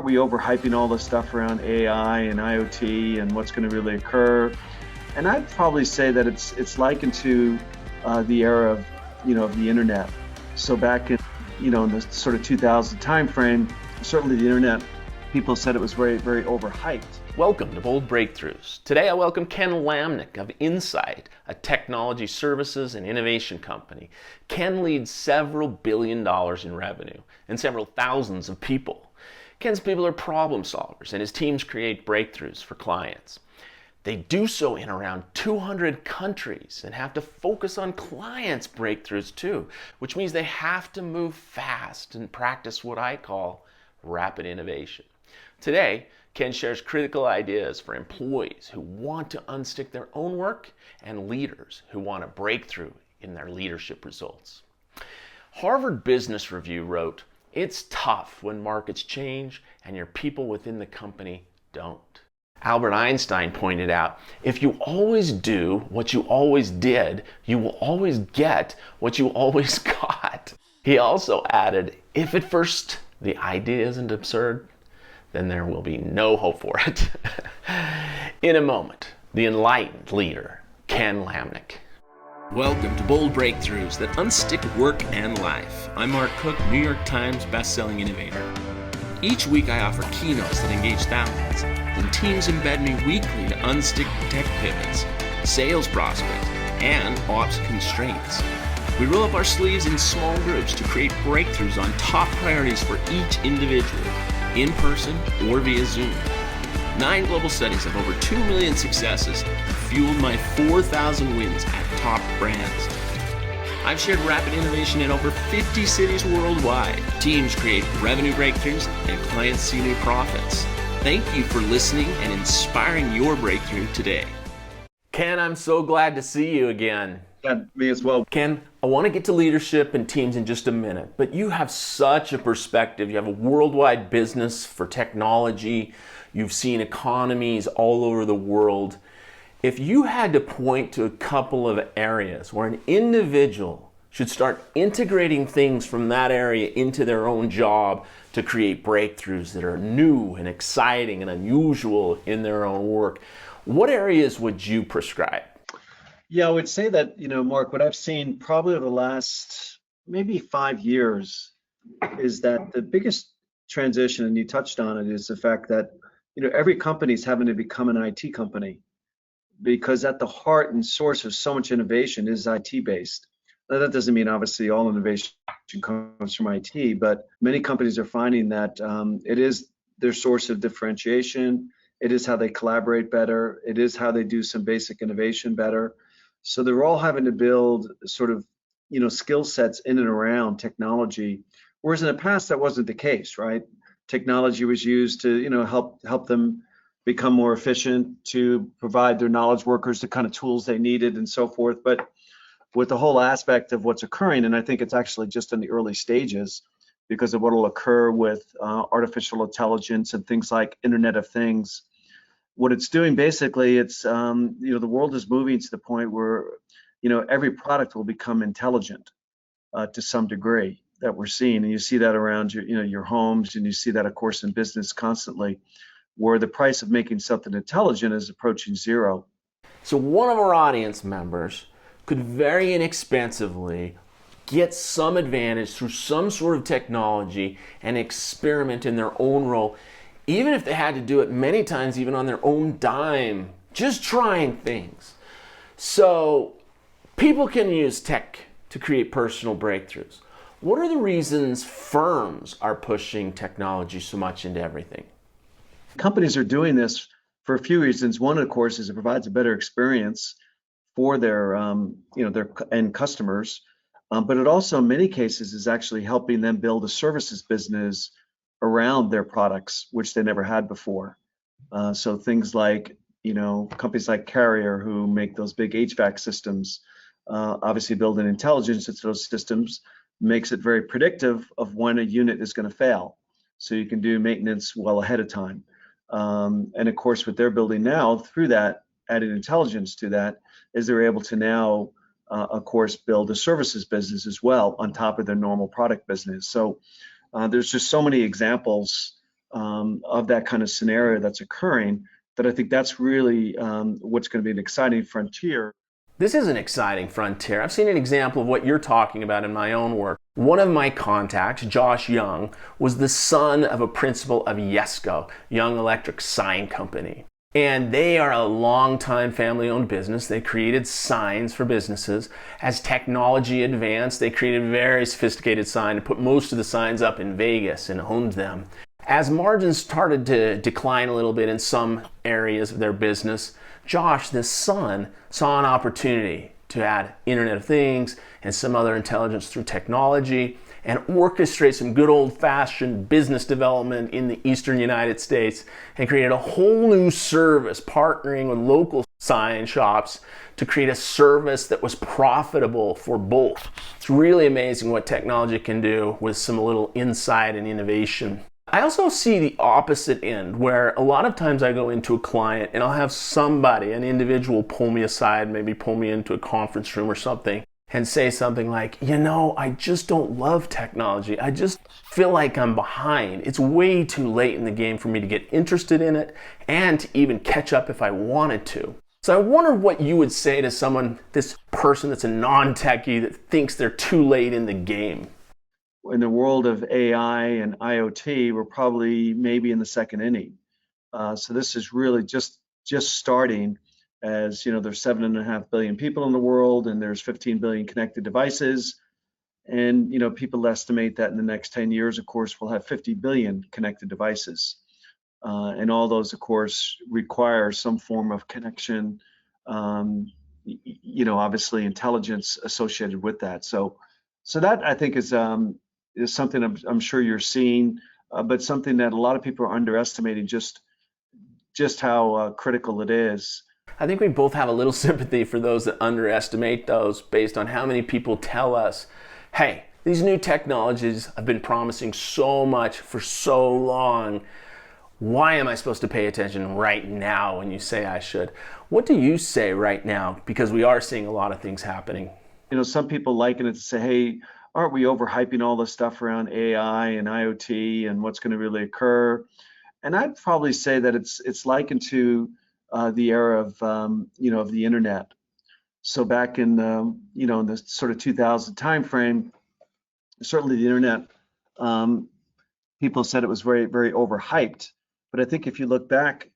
aren't we overhyping all the stuff around AI and IoT and what's going to really occur? And I'd probably say that it's likened to the era of of the internet. So back in in the sort of 2000 timeframe, certainly the internet, people said it was very, very overhyped. Welcome to Bold Breakthroughs. Today I welcome Ken Lamneck of Insight, a technology services and innovation company. Ken leads several billion dollars in revenue and several thousands of people. Ken's people are problem solvers and his teams create breakthroughs for clients. They do so in around 200 countries and have to focus on clients' breakthroughs too, which means they have to move fast and practice what I call rapid innovation. Today, Ken shares critical ideas for employees who want to unstick their own work and leaders who want a breakthrough in their leadership results. Harvard Business Review wrote, "It's tough when markets change and your people within the company don't." Albert Einstein pointed out, if you always do what you always did, you will always get what you always got. He also added, if at first the idea isn't absurd, then there will be no hope for it. In a moment, the enlightened leader, Ken Lamneck. Welcome to Bold Breakthroughs that unstick work and life. I'm Mark Cook, New York Times bestselling innovator. Each week I offer keynotes that engage thousands, and teams embed me weekly to unstick tech pivots, sales prospects, and ops constraints. We roll up our sleeves in small groups to create breakthroughs on top priorities for each individual, in person or via Zoom. 9 global studies have over 2 million successes and fueled my 4,000 wins at top brands. I've shared rapid innovation in over 50 cities worldwide. Teams create revenue breakthroughs and clients see new profits. Thank you for listening and inspiring your breakthrough today. Ken, I'm so glad to see you again. Yeah, me as well. Ken, I want to get to leadership and teams in just a minute, but you have such a perspective. You have a worldwide business for technology. You've seen economies all over the world. If you had to point to a couple of areas where an individual should start integrating things from that area into their own job to create breakthroughs that are new and exciting and unusual in their own work, what areas would you prescribe? Yeah, I would say that, Mark, what I've seen probably over the last maybe 5 years is that the biggest transition, and you touched on it, is the fact that, every company is having to become an IT company because at the heart and source of so much innovation is IT based. Now, that doesn't mean obviously all innovation comes from IT, but many companies are finding that it is their source of differentiation. It is how they collaborate better. It is how they do some basic innovation better. So they're all having to build sort of, skill sets in and around technology, whereas in the past that wasn't the case, right? Technology was used to, help them become more efficient, to provide their knowledge workers the kind of tools they needed and so forth. But with the whole aspect of what's occurring, and I think it's actually just in the early stages because of what will occur with artificial intelligence and things like Internet of Things. What it's doing basically, it's the world is moving to the point where every product will become intelligent to some degree that we're seeing, and you see that around your homes, and you see that of course in business constantly, where the price of making something intelligent is approaching zero. So one of our audience members could very inexpensively get some advantage through some sort of technology and experiment in their own role, even if they had to do it many times, even on their own dime, just trying things. So people can use tech to create personal breakthroughs. What are the reasons firms are pushing technology so much into everything? Companies are doing this for a few reasons. One, of course, is it provides a better experience for their end customers, but it also, in many cases, is actually helping them build a services business around their products, which they never had before. So things like, companies like Carrier, who make those big HVAC systems, obviously building intelligence into those systems makes it very predictive of when a unit is going to fail. So you can do maintenance well ahead of time. And of course, what they're building now through that, added intelligence to that, is they're able to now, of course, build a services business as well on top of their normal product business. So there's just so many examples of that kind of scenario that's occurring, that I think that's really what's going to be an exciting frontier. This is an exciting frontier. I've seen an example of what you're talking about in my own work. One of my contacts, Josh Young, was the son of a principal of Yesco, Young Electric Sign Company. And they are a long-time family-owned business. They created signs for businesses. As technology advanced, they created a very sophisticated sign and put most of the signs up in Vegas and owned them. As margins started to decline a little bit in some areas of their business, Josh, the son, saw an opportunity to add Internet of Things and some other intelligence through technology and orchestrate some good old-fashioned business development in the eastern United States, and created a whole new service partnering with local sign shops to create a service that was profitable for both. It's really amazing what technology can do with some little insight and innovation. I also see the opposite end, where a lot of times I go into a client and I'll have somebody, an individual, pull me aside, maybe pull me into a conference room or something, and say something like, I just don't love technology. I just feel like I'm behind. It's way too late in the game for me to get interested in it and to even catch up if I wanted to. So I wonder what you would say to someone, this person that's a non-techie that thinks they're too late in the game. In the world of AI and IoT, we're probably maybe in the second inning. So this is really just starting. As there's 7.5 billion people in the world, and there's 15 billion connected devices. And people estimate that in the next 10 years, of course, we'll have 50 billion connected devices. And all those, of course, require some form of connection, obviously intelligence associated with that. So that, I think, is something I'm sure you're seeing, but something that a lot of people are underestimating just how critical it is. I think we both have a little sympathy for those that underestimate those based on how many people tell us, hey, these new technologies have been promising so much for so long. Why am I supposed to pay attention right now when you say I should? What do you say right now? Because we are seeing a lot of things happening. Some people liken it to say, hey, aren't we overhyping all this stuff around AI and IoT and what's going to really occur? And I'd probably say that it's likened to the era of of the internet. So back in in the sort of 2000 timeframe, certainly the internet, people said it was very, very overhyped. But I think if you look back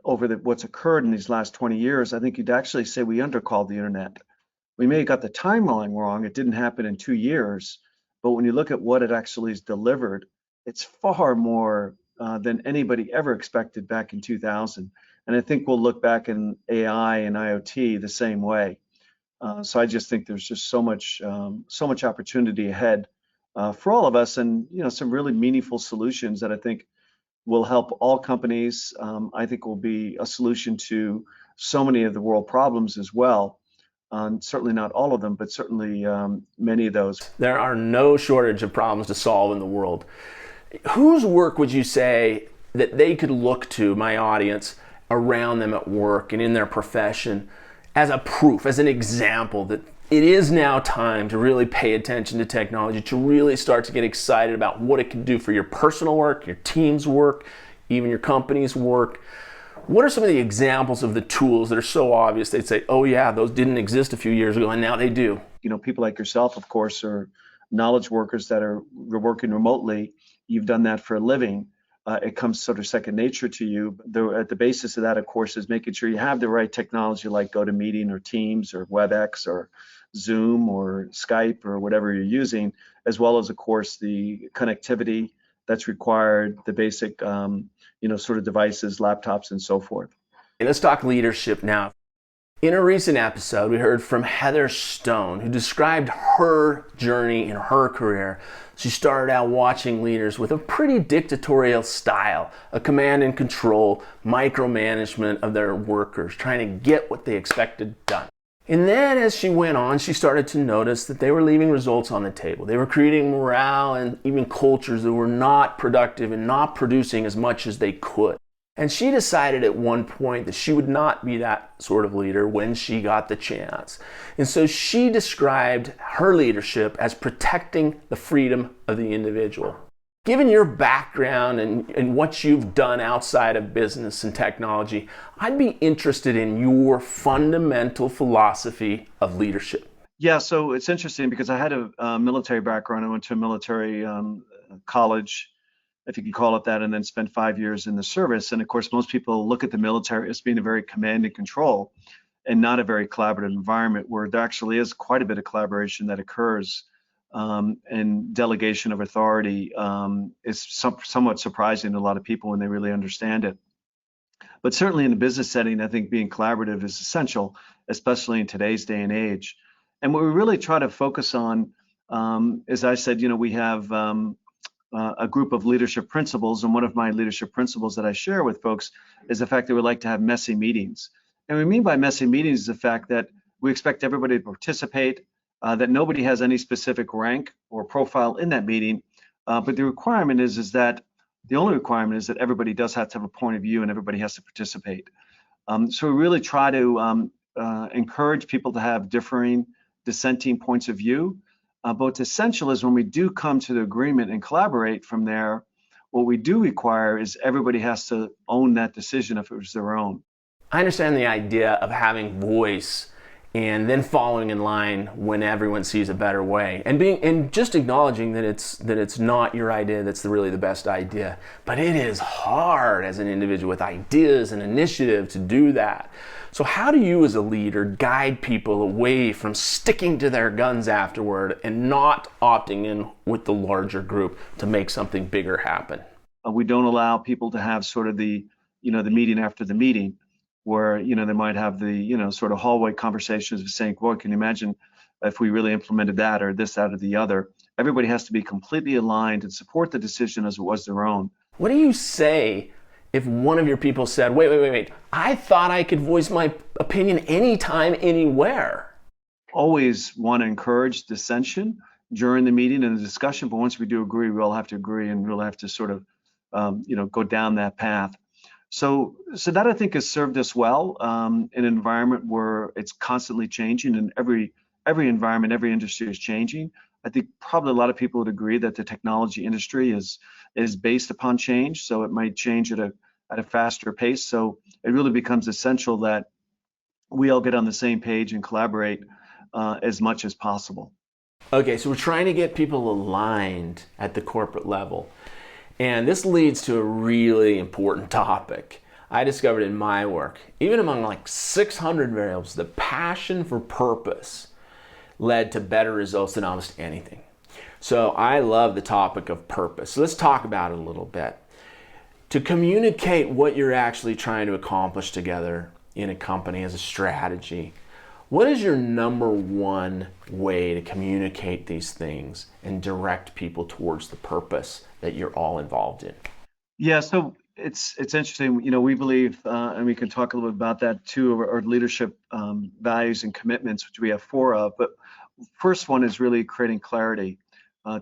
over what's occurred in these last 20 years, I think you'd actually say we undercalled the internet. We may have got the timeline wrong. It didn't happen in 2 years, but when you look at what it actually has delivered, it's far more than anybody ever expected back in 2000. And I think we'll look back in AI and IoT the same way. So I just think there's just so much opportunity ahead for all of us, and some really meaningful solutions that I think will help all companies. I think will be a solution to so many of the world problems as well. Certainly not all of them, but certainly many of those. There are no shortage of problems to solve in the world. Whose work would you say that they could look to, my audience, around them at work and in their profession, as a proof, as an example that it is now time to really pay attention to technology, to really start to get excited about what it can do for your personal work, your team's work, even your company's work? What are some of the examples of the tools that are so obvious they'd say, oh yeah, those didn't exist a few years ago and now they do? People like yourself, of course, are knowledge workers that are working remotely. You've done that for a living. It comes sort of second nature to you. At the basis of that, of course, is making sure you have the right technology like GoToMeeting or Teams or WebEx or Zoom or Skype or whatever you're using, as well as, of course, the connectivity that's required, the basic, sort of devices, laptops, and so forth. Let's talk leadership now. In a recent episode, we heard from Heather Stone, who described her journey in her career. She started out watching leaders with a pretty dictatorial style, a command and control, micromanagement of their workers, trying to get what they expected done. And then as she went on, she started to notice that they were leaving results on the table. They were creating morale and even cultures that were not productive and not producing as much as they could. And she decided at one point that she would not be that sort of leader when she got the chance. And so she described her leadership as protecting the freedom of the individual. Given your background and what you've done outside of business and technology, I'd be interested in your fundamental philosophy of leadership. Yeah, so it's interesting because I had a military background. I went to a military college, if you can call it that, and then spent 5 years in the service. And of course, most people look at the military as being a very command and control and not a very collaborative environment, where there actually is quite a bit of collaboration that occurs. And delegation of authority is somewhat surprising to a lot of people when they really understand it. But certainly in the business setting, I think being collaborative is essential, especially in today's day and age. And what we really try to focus on, as I said, we have a group of leadership principles, and one of my leadership principles that I share with folks is the fact that we like to have messy meetings. And what we mean by messy meetings is the fact that we expect everybody to participate, that nobody has any specific rank or profile in that meeting, but the requirement is that the only requirement is that everybody does have to have a point of view and everybody has to participate. So we really try to encourage people to have differing, dissenting points of view. But what's essential is when we do come to the agreement and collaborate from there, what we do require is everybody has to own that decision if it was their own. I understand the idea of having voice and then following in line when everyone sees a better way, and just acknowledging that it's not your idea that's really the best idea. But it is hard as an individual with ideas and initiative to do that. So how do you as a leader guide people away from sticking to their guns afterward and not opting in with the larger group to make something bigger happen? We don't allow people to have sort of the meeting after the meeting, where they might have the sort of hallway conversations of saying, boy, can you imagine if we really implemented that or this, that, or the other. Everybody has to be completely aligned and support the decision as it was their own. What do you say if one of your people said, wait, I thought I could voice my opinion anytime, anywhere? Always want to encourage dissension during the meeting and the discussion, but once we do agree, we all have to agree and we'll have to sort of go down that path. So that I think has served us well in an environment where it's constantly changing, and every environment, every industry is changing. I think probably a lot of people would agree that the technology industry is based upon change, so it might change at a faster pace. So it really becomes essential that we all get on the same page and collaborate as much as possible. Okay, so we're trying to get people aligned at the corporate level. And this leads to a really important topic. I discovered in my work, even among like 600 variables, the passion for purpose led to better results than almost anything. So I love the topic of purpose. So let's talk about it a little bit. To communicate what you're actually trying to accomplish together in a company as a strategy, what is your number one way to communicate these things and direct people towards the purpose that you're all involved in? Yeah, so it's interesting. We believe, and we can talk a little bit about that too, our leadership values and commitments, which we have four of. But first one is really creating clarity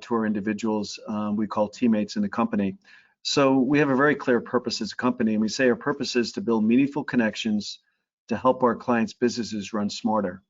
to our individuals. We call teammates in the company. So we have a very clear purpose as a company, and we say our purpose is to build meaningful connections to help our clients' businesses run smarter.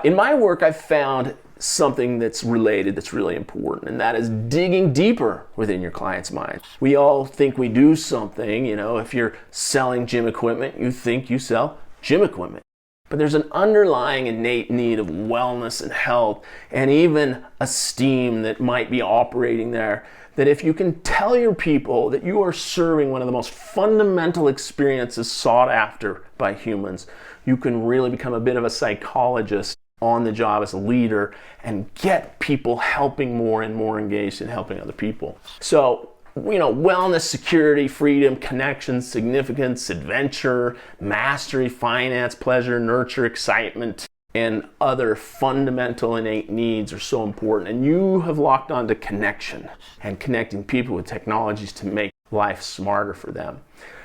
In my work, I've found something that's related that's really important, and that is digging deeper within your client's mind. We all think we do something, if you're selling gym equipment, you think you sell gym equipment. But there's an underlying innate need of wellness and health and even esteem that might be operating there, that if you can tell your people that you are serving one of the most fundamental experiences sought after by humans, you can really become a bit of a psychologist on the job as a leader and get people helping more and more engaged in helping other people. So, wellness, security, freedom, connection, significance, adventure, mastery, finance, pleasure, nurture, excitement, and other fundamental innate needs are so important. And you have locked on to connection and connecting people with technologies to make life smarter for them.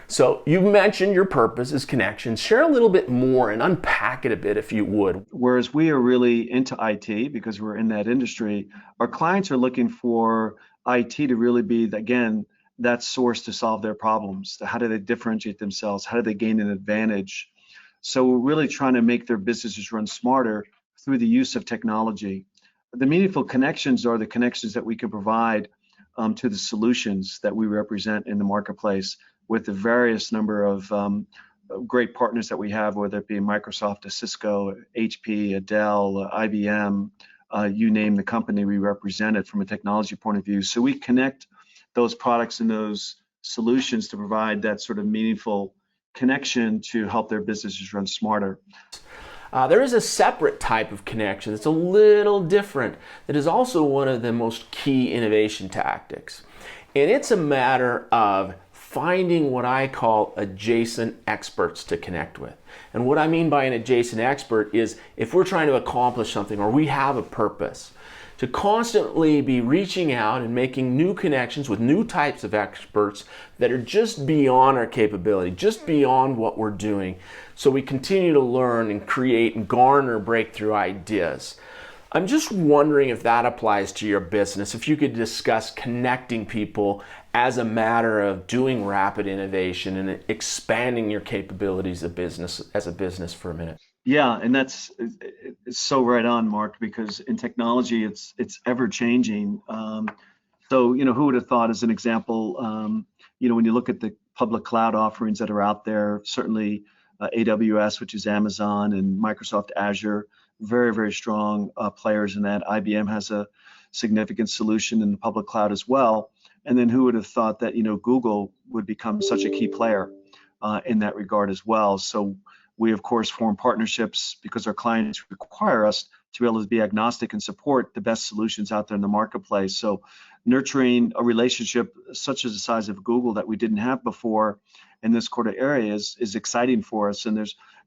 So you mentioned your purpose is connection. Share a little bit more and unpack it a bit if you would. Whereas we are really into IT because we're in that industry, our clients are looking for IT to really be, again, that source to solve their problems. How do they differentiate themselves? How do they gain an advantage? So we're really trying to make their businesses run smarter through the use of technology. The meaningful connections are the connections that we can provide to the solutions that we represent in the marketplace with the various number of great partners that we have, whether it be Microsoft, a Cisco, HP, a Dell, IBM, you name the company we represent it from a technology point of view. So we connect those products and those solutions to provide that sort of meaningful connection to help their businesses run smarter. There is a separate type of connection that's a little different that is also one of the most key innovation tactics. And it's a matter of finding what I call adjacent experts to connect with. And what I mean by an adjacent expert is if we're trying to accomplish something or we have a purpose, to constantly be reaching out and making new connections with new types of experts that are just beyond our capability, just beyond what we're doing, so we continue to learn and create and garner breakthrough ideas. I'm just wondering if that applies to your business, if you could discuss connecting people as a matter of doing rapid innovation and expanding your capabilities as a business for a minute. Yeah, and it's so right on, Mark, because in technology, it's ever changing. So, who would have thought, as an example, when you look at the public cloud offerings that are out there, certainly AWS, which is Amazon, and Microsoft Azure, very, very strong players in that. IBM has a significant solution in the public cloud as well. And then who would have thought that, Google would become such a key player in that regard as well. So we, of course, form partnerships because our clients require us to be able to be agnostic and support the best solutions out there in the marketplace. So nurturing a relationship such as the size of Google that we didn't have before in this sort of area is exciting for us. And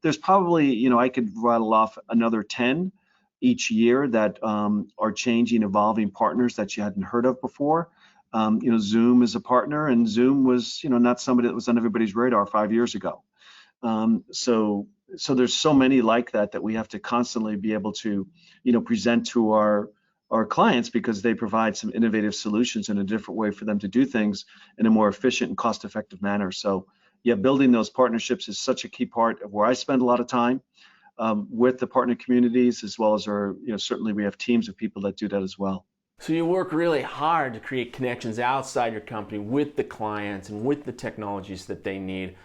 there's probably, I could rattle off another 10 each year that are changing, evolving partners that you hadn't heard of before. Zoom is a partner, and Zoom was, not somebody that was on everybody's radar 5 years ago. So there's so many like that we have to constantly be able to, present to our clients, because they provide some innovative solutions in a different way for them to do things in a more efficient and cost-effective manner. So yeah, building those partnerships is such a key part of where I spend a lot of time with the partner communities, as well as our, certainly we have teams of people that do that as well. So you work really hard to create connections outside your company with the clients and with the technologies that they need.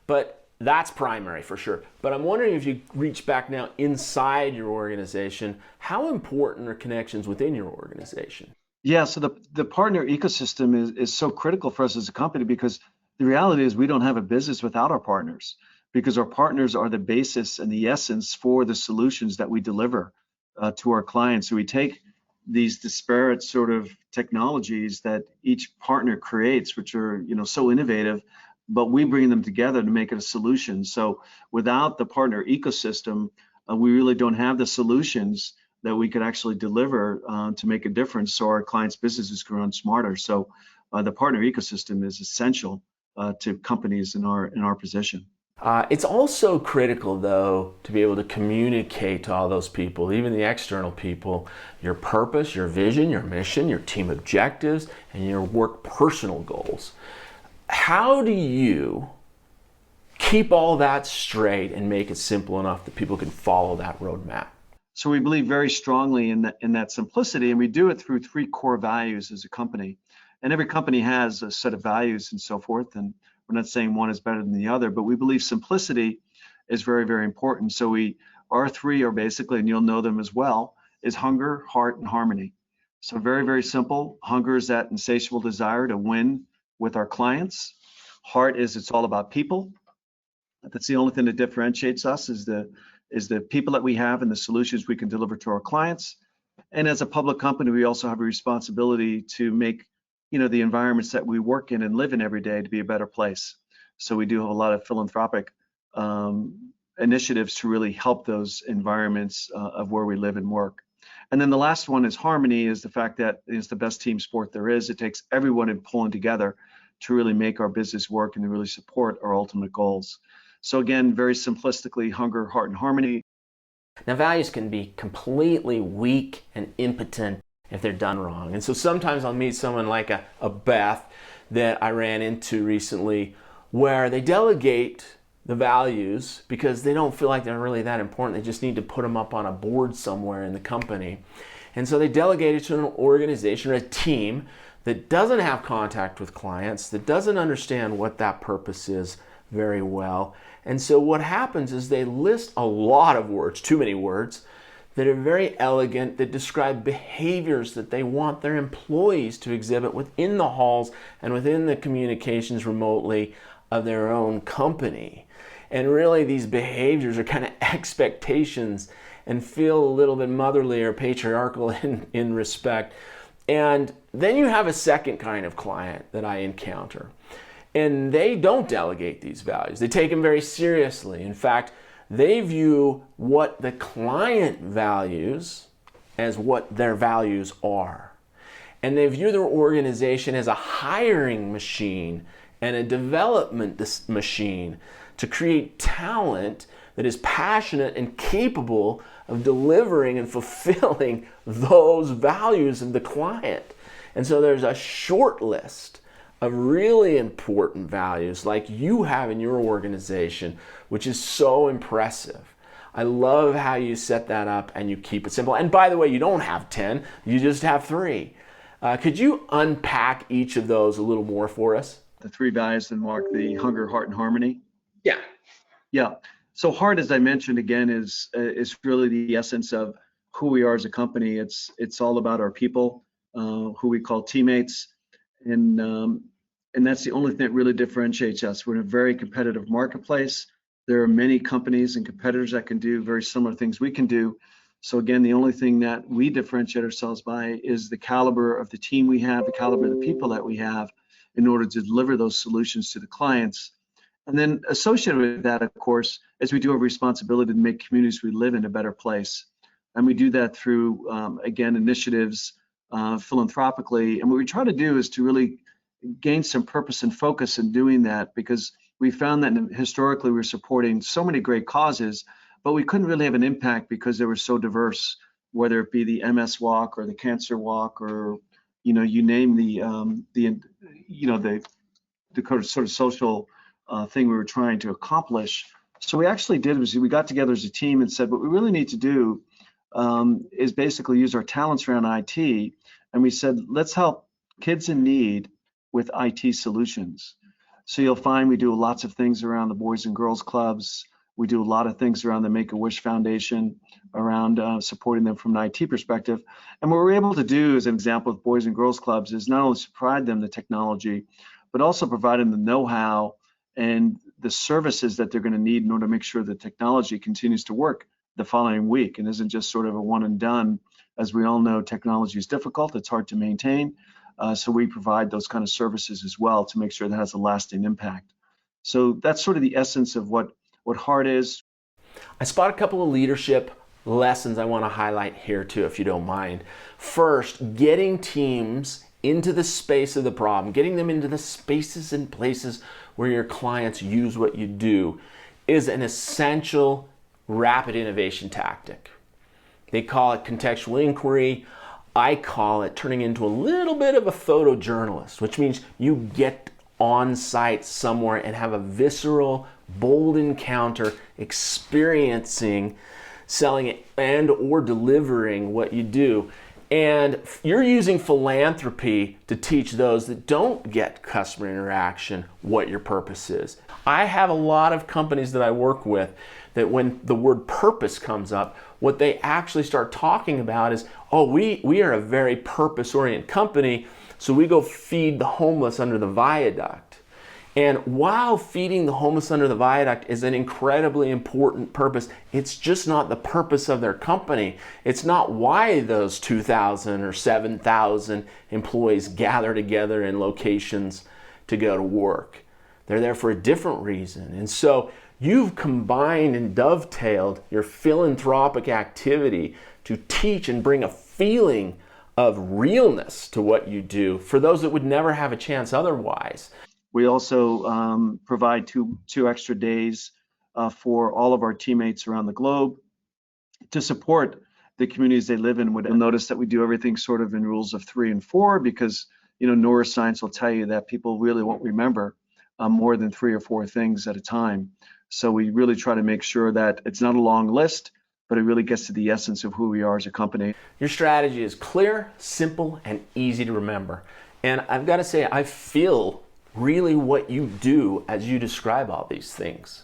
But that's primary for sure. But I'm wondering, if you reach back now inside your organization, how important are connections within your organization? Yeah, so the partner ecosystem is so critical for us as a company, because the reality is we don't have a business without our partners, because our partners are the basis and the essence for the solutions that we deliver to our clients. So we take these disparate sort of technologies that each partner creates, which are, so innovative, but we bring them together to make it a solution. So without the partner ecosystem, we really don't have the solutions that we could actually deliver to make a difference, so our clients' businesses can run smarter. So the partner ecosystem is essential to companies in our position. It's also critical, though, to be able to communicate to all those people, even the external people, your purpose, your vision, your mission, your team objectives, and your work personal goals. How do you keep all that straight and make it simple enough that people can follow that roadmap? So we believe very strongly in that simplicity, and we do it through 3 core values as a company. And every company has a set of values and so forth, and we're not saying one is better than the other, but we believe simplicity is very, very important. So our 3 are basically, and you'll know them as well, is hunger, heart, and harmony. So very, very simple. Hunger is that insatiable desire to win with our clients. Heart is it's all about people. That's the only thing that differentiates us, is the people that we have and the solutions we can deliver to our clients. And as a public company, we also have a responsibility to make the environments that we work in and live in every day to be a better place. So we do have a lot of philanthropic initiatives to really help those environments of where we live and work. And then the last one is harmony, is the fact that it's the best team sport there is. It takes everyone in pulling together to really make our business work and to really support our ultimate goals. So again, very simplistically, hunger, heart, and harmony. Now, values can be completely weak and impotent if they're done wrong. And so sometimes I'll meet someone like a Beth that I ran into recently, where they delegate the values because they don't feel like they're really that important. They just need to put them up on a board somewhere in the company. And so they delegate it to an organization or a team that doesn't have contact with clients, that doesn't understand what that purpose is very well. And so what happens is they list a lot of words, too many words, that are very elegant, that describe behaviors that they want their employees to exhibit within the halls and within the communications remotely of their own company. And really these behaviors are kind of expectations and feel a little bit motherly or patriarchal in respect. And then you have a second kind of client that I encounter. And they don't delegate these values. They take them very seriously. In fact, they view what the client values as what their values are. And they view their organization as a hiring machine and a development machine to create talent that is passionate and capable of delivering and fulfilling those values of the client. And so there's a short list of really important values like you have in your organization, which is so impressive. I love how you set that up and you keep it simple. And by the way, you don't have 10, you just have 3. Could you unpack each of those a little more for us? The 3 values that mark the hunger, heart, and harmony. Yeah. Yeah. So heart, as I mentioned again, is really the essence of who we are as a company. It's all about our people, who we call teammates, and that's the only thing that really differentiates us. We're in a very competitive marketplace. There are many companies and competitors that can do very similar things we can do. So again, the only thing that we differentiate ourselves by is the caliber of the team we have, the caliber of the people that we have in order to deliver those solutions to the clients. And then associated with that, of course, is we do have a responsibility to make communities we live in a better place. And we do that through, again, initiatives philanthropically. And what we try to do is to really gain some purpose and focus in doing that, because we found that historically we were supporting so many great causes, but we couldn't really have an impact because they were so diverse, whether it be the MS walk or the cancer walk, or you name the sort of social thing we were trying to accomplish. So we actually did was we got together as a team and said what we really need to do is basically use our talents around IT, and we said let's help kids in need with IT solutions. So you'll find we do lots of things around the Boys and Girls Clubs. We do a lot of things around the Make-A-Wish Foundation, around supporting them from an IT perspective. And what we're able to do, as an example with Boys and Girls Clubs, is not only provide them the technology, but also provide them the know-how and the services that they're going to need in order to make sure the technology continues to work the following week and isn't just sort of a one and done. As we all know, technology is difficult, it's hard to maintain. So we provide those kind of services as well to make sure that has a lasting impact. So that's sort of the essence of what heart is. I spot a couple of leadership lessons I want to highlight here too, if you don't mind. First, getting teams into the space of the problem, getting them into the spaces and places where your clients use what you do is an essential rapid innovation tactic. They call it contextual inquiry. I call it turning into a little bit of a photojournalist, which means you get on site somewhere and have a visceral, bold encounter experiencing, selling it and or delivering what you do. And you're using philanthropy to teach those that don't get customer interaction what your purpose is. I have a lot of companies that I work with that when the word purpose comes up, what they actually start talking about is, oh, we are a very purpose-oriented company, so we go feed the homeless under the viaduct. And while feeding the homeless under the viaduct is an incredibly important purpose, it's just not the purpose of their company. It's not why those 2,000 or 7,000 employees gather together in locations to go to work. They're there for a different reason. And so you've combined and dovetailed your philanthropic activity to teach and bring a feeling of realness to what you do for those that would never have a chance otherwise. We also provide two extra days for all of our teammates around the globe to support the communities they live in. You'll notice that we do everything sort of in rules of 3 and 4 because neuroscience will tell you that people really won't remember more than 3 or 4 things at a time. So we really try to make sure that it's not a long list, but it really gets to the essence of who we are as a company. Your strategy is clear, simple, and easy to remember. And I've got to say, I feel really what you do as you describe all these things.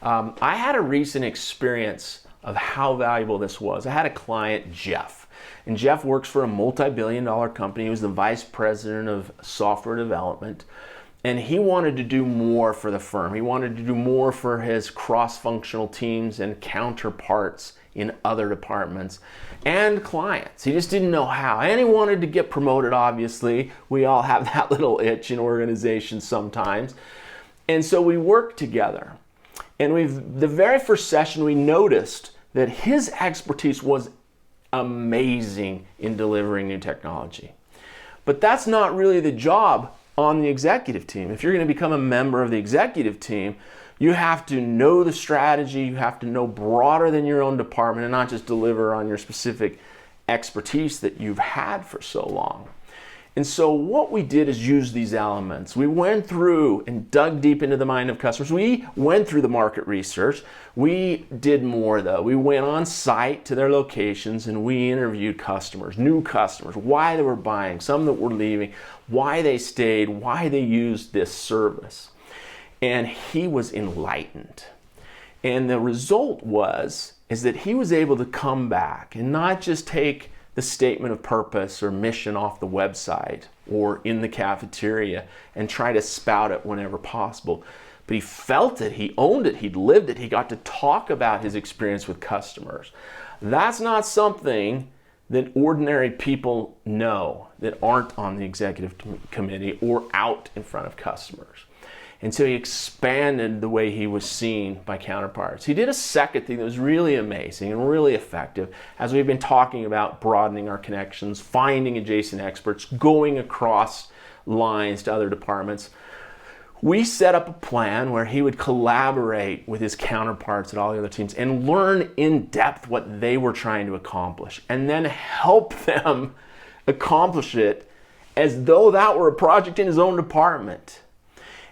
I had a recent experience of how valuable this was. I had a client, Jeff, and Jeff works for a multi-billion-dollar company. He was the vice president of software development, and he wanted to do more for the firm. He wanted to do more for his cross-functional teams and counterparts in other departments and clients. He just didn't know how, and he wanted to get promoted. Obviously, we all have that little itch in organizations sometimes, and so we worked together. And the very first session, we noticed that his expertise was amazing in delivering new technology. But that's not really the job on the executive team. If you're going to become a member of the executive team, you have to know the strategy, you have to know broader than your own department and not just deliver on your specific expertise that you've had for so long. And so what we did is use these elements. We went through and dug deep into the mind of customers. We went through the market research. We did more though. We went on site to their locations and we interviewed customers, new customers, why they were buying, some that were leaving, why they stayed, why they used this service. And he was enlightened. And the result is that he was able to come back and not just take the statement of purpose or mission off the website or in the cafeteria and try to spout it whenever possible. But he felt it, he owned it, he'd lived it, he got to talk about his experience with customers. That's not something that ordinary people know that aren't on the executive committee or out in front of customers. And so he expanded the way he was seen by counterparts. He did a second thing that was really amazing and really effective as we've been talking about broadening our connections, finding adjacent experts, going across lines to other departments. We set up a plan where he would collaborate with his counterparts at all the other teams and learn in depth what they were trying to accomplish and then help them accomplish it as though that were a project in his own department.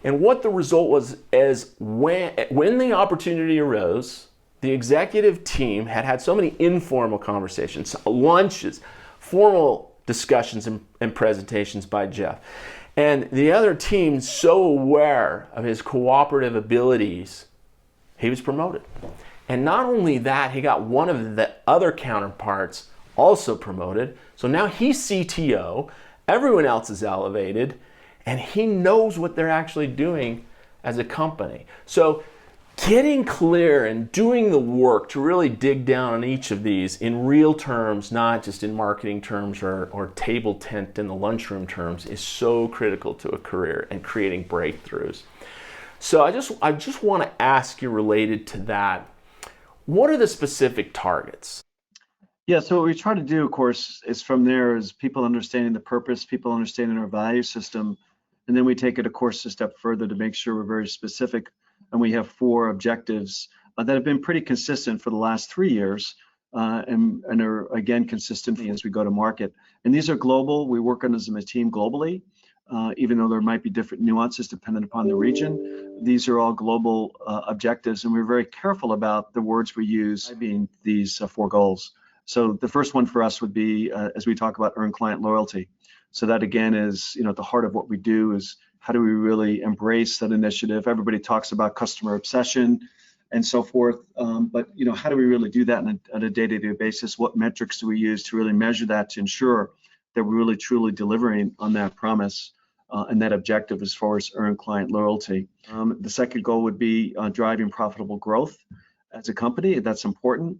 And what the result was is when the opportunity arose, the executive team had so many informal conversations, lunches, formal discussions and presentations by Jeff. And the other team, so aware of his cooperative abilities, he was promoted. And not only that, he got one of the other counterparts also promoted. So now he's CTO, everyone else is elevated, and he knows what they're actually doing as a company. So getting clear and doing the work to really dig down on each of these in real terms, not just in marketing terms or table tent in the lunchroom terms, is so critical to a career and creating breakthroughs. So I just want to ask you, related to that, what are the specific targets? Yeah, so what we try to do, of course, is from there is people understanding the purpose, people understanding our value system, and then we take it, of course, a step further to make sure we're very specific. And we have 4 objectives that have been pretty consistent for the last 3 years and are, again, consistent as we go to market. And these are global. We work on as a team globally, even though there might be different nuances dependent upon the region. These are all global objectives, and we're very careful about the words we use being these 4 goals. So the first one for us would be, as we talk about, earn client loyalty. So that, again, is, at the heart of what we do is how do we really embrace that initiative? Everybody talks about customer obsession and so forth, but how do we really do that on a day-to-day basis? What metrics do we use to really measure that to ensure that we're really truly delivering on that promise and that objective as far as earn client loyalty? The second goal would be driving profitable growth as a company. That's important.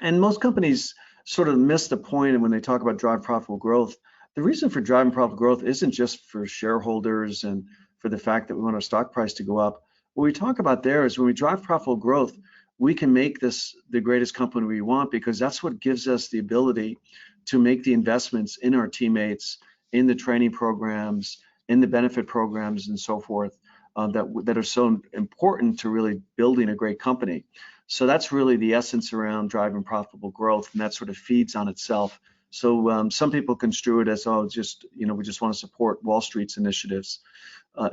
And most companies sort of miss the point when they talk about drive profitable growth. The reason for driving profitable growth isn't just for shareholders and for the fact that we want our stock price to go up. What we talk about there is when we drive profitable growth, we can make this the greatest company we want, because that's what gives us the ability to make the investments in our teammates, in the training programs, in the benefit programs, and so forth, that are so important to really building a great company. So that's really the essence around driving profitable growth, and that sort of feeds on itself. So some people construe it as, we just want to support Wall Street's initiatives.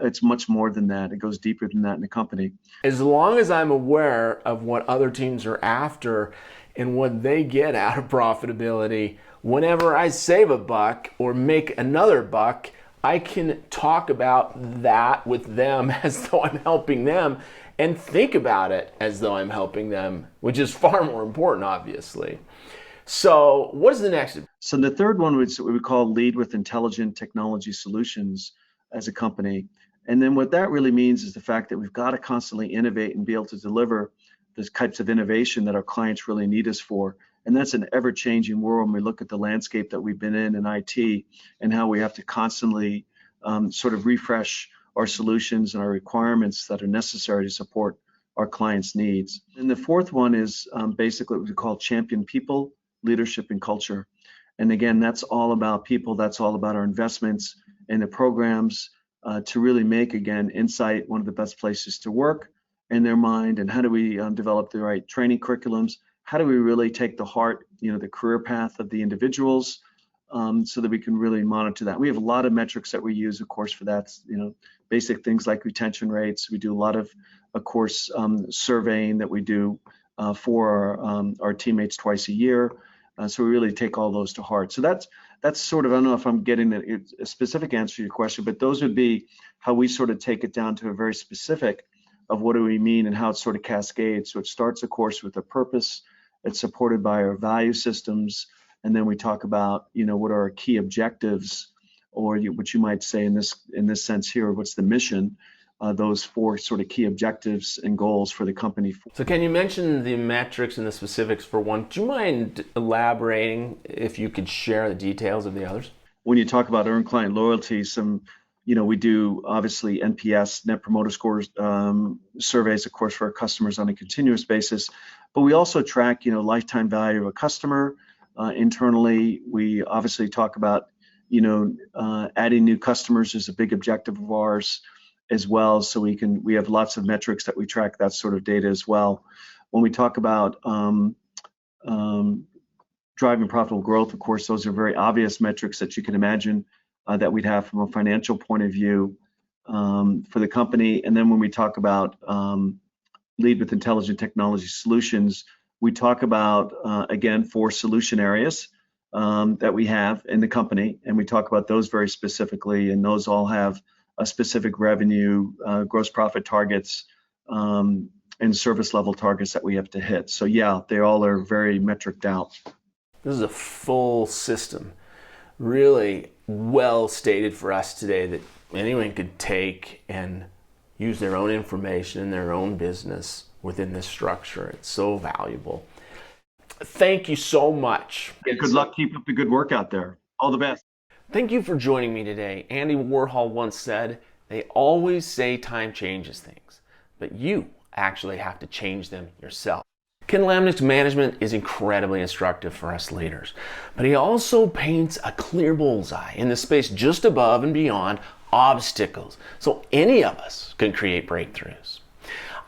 It's much more than that. It goes deeper than that in the company. As long as I'm aware of what other teams are after and what they get out of profitability, whenever I save a buck or make another buck, I can talk about that with them as though I'm helping them and think about it as though I'm helping them, which is far more important, obviously. So what is the next? So the third one is what we call lead with intelligent technology solutions as a company. And then what that really means is the fact that we've got to constantly innovate and be able to deliver the types of innovation that our clients really need us for. And that's an ever-changing world when we look at the landscape that we've been in IT and how we have to constantly sort of refresh our solutions and our requirements that are necessary to support our clients' needs. And the fourth one is basically what we call champion people, leadership, and culture. And again, that's all about people. That's all about our investments in the programs to really make, again, Insight one of the best places to work in their mind. And how do we develop the right training curriculums? How do we really take the heart, the career path of the individuals so that we can really monitor that? We have a lot of metrics that we use, of course, for that, basic things like retention rates. We do a lot of course, surveying that we do for our teammates twice a year. So we really take all those to heart. So that's sort of, I don't know if I'm getting a specific answer to your question, but those would be how we sort of take it down to a very specific of what do we mean and how it sort of cascades. So it starts, of course, with a purpose. It's supported by our value systems. And then we talk about, what are our key objectives, or what you might say in this sense here, what's the mission? Those four sort of key objectives and goals for the company. So can you mention the metrics and the specifics for one? Do you mind elaborating if you could share the details of the others? When you talk about earned client loyalty, we do obviously NPS, Net Promoter Scores surveys, of course, for our customers on a continuous basis. But we also track, lifetime value of a customer. Internally, we obviously talk about, adding new customers is a big objective of ours as well. So we have lots of metrics that we track that sort of data as well. When we talk about driving profitable growth, of course, those are very obvious metrics that you can imagine that we'd have from a financial point of view for the company. And then when we talk about lead with intelligent technology solutions, we talk about, again, 4 solution areas that we have in the company. And we talk about those very specifically, and those all have a specific revenue, gross profit targets, and service level targets that we have to hit. So yeah, they all are very metriced out. This is a full system, really well stated for us today, that anyone could take and use their own information in their own business within this structure. It's so valuable. Thank you so much. Yeah, good luck. Keep up the good work out there. All the best. Thank you for joining me today. Andy Warhol once said, "They always say time changes things, but you actually have to change them yourself." Ken Lamneck's management is incredibly instructive for us leaders, but he also paints a clear bullseye in the space just above and beyond obstacles, so any of us can create breakthroughs.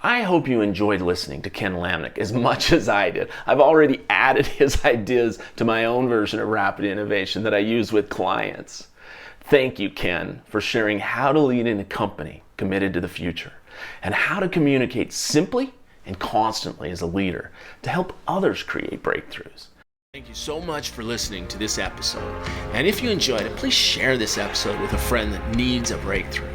I hope you enjoyed listening to Ken Lamneck as much as I did. I've already added his ideas to my own version of rapid innovation that I use with clients. Thank you, Ken, for sharing how to lead in a company committed to the future and how to communicate simply and constantly as a leader to help others create breakthroughs. Thank you so much for listening to this episode. And if you enjoyed it, please share this episode with a friend that needs a breakthrough.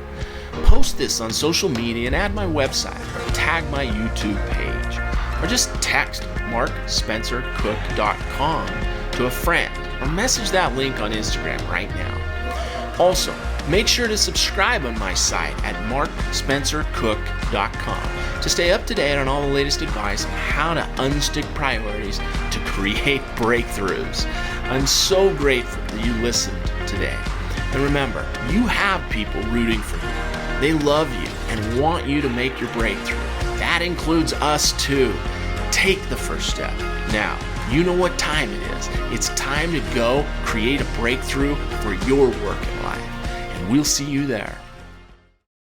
Post this on social media and add my website or tag my YouTube page. Or just text markspencercook.com to a friend or message that link on Instagram right now. Also, make sure to subscribe on my site at markspencercook.com to stay up to date on all the latest advice on how to unstick priorities to create breakthroughs. I'm so grateful that you listened today. And remember, you have people rooting for you. They love you and want you to make your breakthrough. That includes us too. Take the first step. Now, you know what time it is. It's time to go create a breakthrough for your work in life. And we'll see you there.